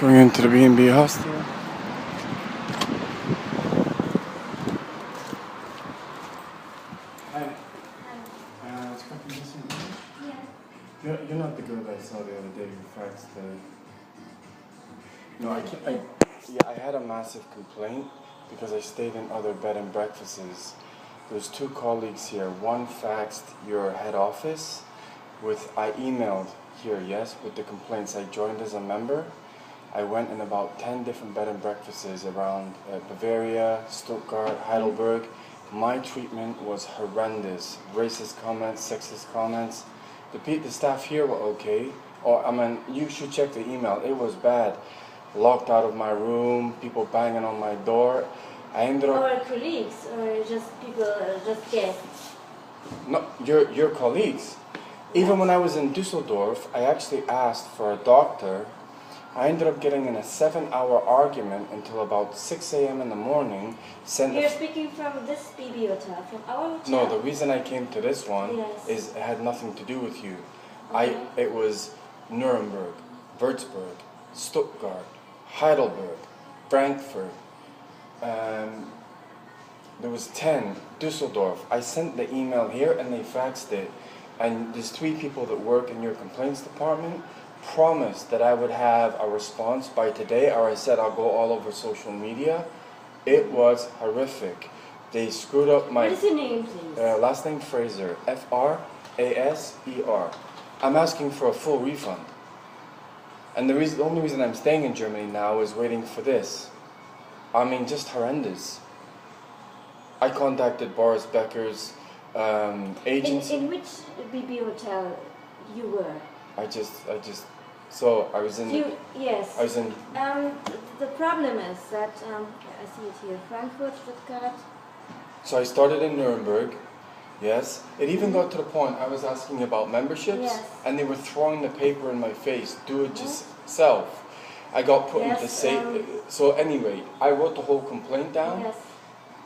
Going into the B&B hostel. Hi. Hi. It's copy this in English? Yeah. You're not the girl that I saw the other day who faxed the... No, I had a massive complaint because I stayed in other bed and breakfasts. There's two colleagues here. One faxed your head office I emailed here, yes, with the complaints. I joined as a member. I went in about 10 different bed and breakfasts around Bavaria, Stuttgart, Heidelberg. My treatment was horrendous. Racist comments, sexist comments. The staff here were okay. You should check the email. It was bad. Locked out of my room, people banging on my door. I ended up... Or colleagues, or just people, just guests? No, your colleagues. Even when I was in Düsseldorf, I actually asked for a doctor. I ended up getting in a 7-hour argument until about 6 a.m. in the morning. You're speaking from this BB hotel, from our hotel? No, the reason I came to this one is it had nothing to do with you. Okay. It was Nuremberg, Würzburg, Stuttgart, Heidelberg, Frankfurt. There was 10, Düsseldorf. I sent the email here and they faxed it. And there's 3 people that work in your complaints department. Promised that I would have a response by today, or I said I'll go all over social media. It was horrific. They screwed up my... What is your name, please? Last name Fraser. Fraser. I'm asking for a full refund. And the only reason I'm staying in Germany now is waiting for this. I mean, just horrendous. I contacted Boris Becker's agency. In which BB hotel you were? I was in... Yes. I was in... The problem is that, I see it here, Frankfurt, Stuttgart. So I started in Nuremberg, yes. It even got to the point I was asking about memberships, and they were throwing the paper in my face, do it yourself. I got put into so anyway, I wrote the whole complaint down. Yes.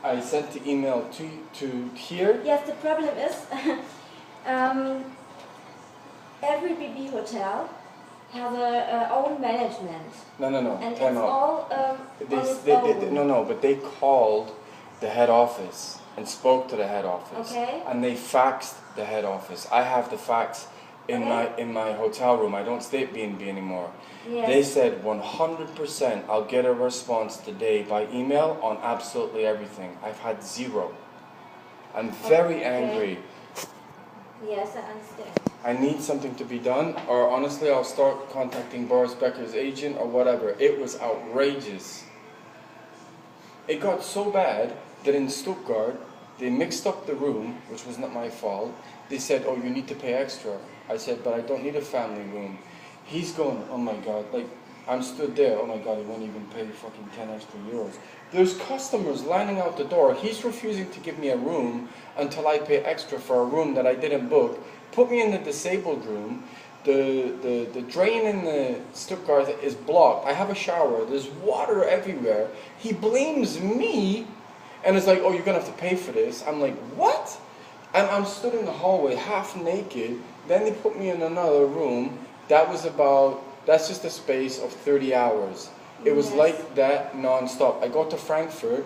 I sent the email to here. Yes, the problem is, every BB hotel has a own management. No. And it's all but they called the head office and spoke to the head office. Okay. And they faxed the head office. I have the fax in my hotel room. I don't stay at B&B anymore. Yes. They said 100% I'll get a response today by email on absolutely everything. I've had 0. I'm very angry. Yes, I understand. I need something to be done, or honestly I'll start contacting Boris Becker's agent or whatever. It was outrageous. It got so bad that in Stuttgart they mixed up the room, which was not my fault. They said, oh, you need to pay extra. I said, but I don't need a family room. He's going, oh my God, like, I'm stood there, oh my God, he won't even pay fucking 10 extra euros. There's customers lining out the door. He's refusing to give me a room until I pay extra for a room that I didn't book. Put me in the disabled room. The drain in the Stuttgart is blocked. I have a shower. There's water everywhere. He blames me and is like, oh, you're going to have to pay for this. I'm like, what? And I'm stood in the hallway half naked. Then they put me in another room. That's just a space of 30 hours. It was like that non-stop. I got to Frankfurt.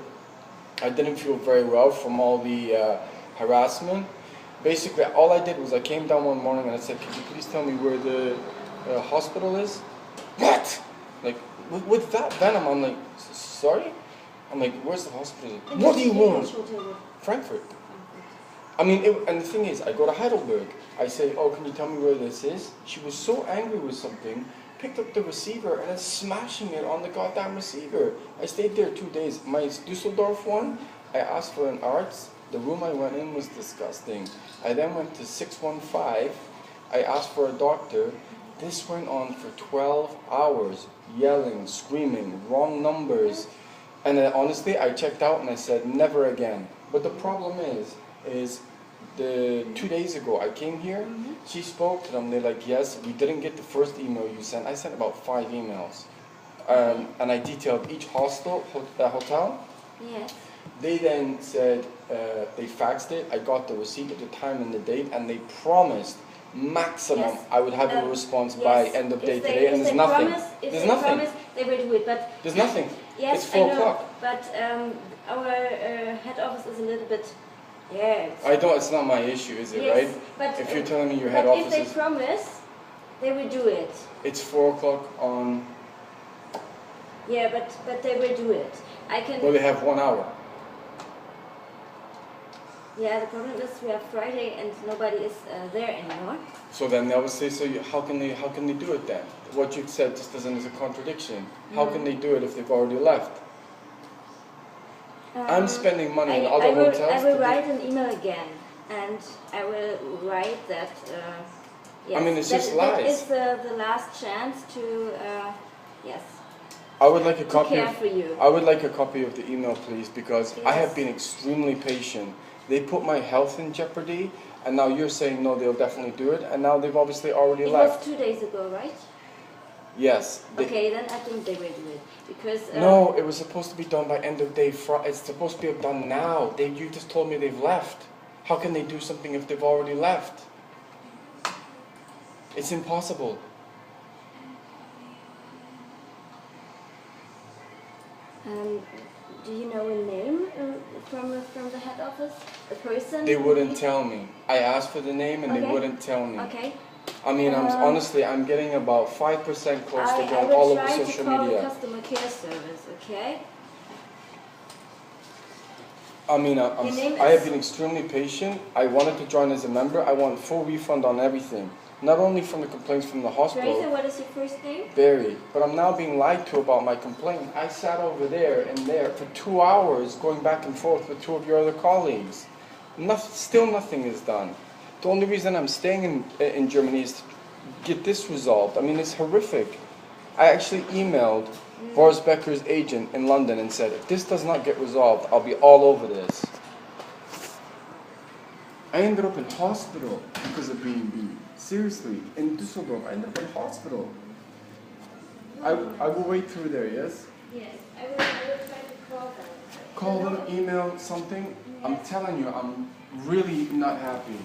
I didn't feel very well from all the harassment. Basically, all I did was I came down one morning and I said, could you please tell me where the hospital is? What? Like, with that venom, I'm like, sorry? I'm like, where's the hospital? What do you want? Frankfurt. I mean, and the thing is, I go to Heidelberg. I say, oh, can you tell me where this is? She was so angry with something, picked up the receiver and is smashing it on the goddamn receiver. I stayed there 2 days. My Düsseldorf one, I asked for an arts. The room I went in was disgusting. I then went to 615. I asked for a doctor. This went on for 12 hours, yelling, screaming, wrong numbers. And then, honestly, I checked out and I said, never again. But the problem is the 2 days ago I came here, she spoke to them, they're like, yes, we didn't get the first email you sent. I sent about 5 emails. And I detailed each hotel. Yes. They then said, they faxed it, I got the receipt at the time and the date, and they promised maximum, Yes. I would have a response by Yes. end of day If they- today, and if there's they nothing. promise- If There's they nothing. promise, they will do it. But There's nothing. yes, It's 4 I know. o'clock. But our head office is a little bit. Yeah. I don't. It's not my issue, is it? Yes, Right? but If you're telling me your head but if office they is, promise, they will do it. it's 4 o'clock on. Yeah, but they will do it. I can. Well, they have 1 hour. Yeah, the problem is we have Friday and nobody is there anymore. So then they will say, so how can they do it then? What you said just doesn't is a contradiction. How can they do it if they've already left? I'm spending money in other hotels. I will write an email again, and I will write that. Yes, I mean, it's that, just lies. That is the last chance to. Yes. I would like a copy. Care for you. I would like a copy of the email, please, because I have Yes. been extremely patient. They put my health in jeopardy, and now you're saying no, they'll definitely do it, and now they've obviously already It left. was 2 days ago, right? Yes. Okay, then I think they will do it because. No, it was supposed to be done by end of day Friday. It's supposed to be done now. You just told me they've left. How can they do something if they've already left? It's impossible. Do you know a name from the head office? The person? They wouldn't tell me. I asked for the name and they Okay. wouldn't tell me. Okay. I mean, honestly, I'm getting about 5% close to I going will all over try social to call media. the customer care service, okay? I mean, Your name I have is- been extremely patient. I wanted to join as a member. I want full refund on everything. Not only from the complaints from the Teresa, hospital, what is your first name? Barry, but I'm now being lied to about my complaint. I sat over there and there for 2 hours going back and forth with 2 of your other colleagues. Still nothing is done. The only reason I'm staying in Germany is to get this resolved. I mean, it's horrific. I actually emailed Boris Becker's agent in London and said, if this does not get resolved, I'll be all over this. I ended up in hospital because of B&B. Seriously, in Düsseldorf, I ended up in hospital. I will wait through there, yes? Yes, I will try to call them. Call them, email, something. I'm telling you, I'm really not happy.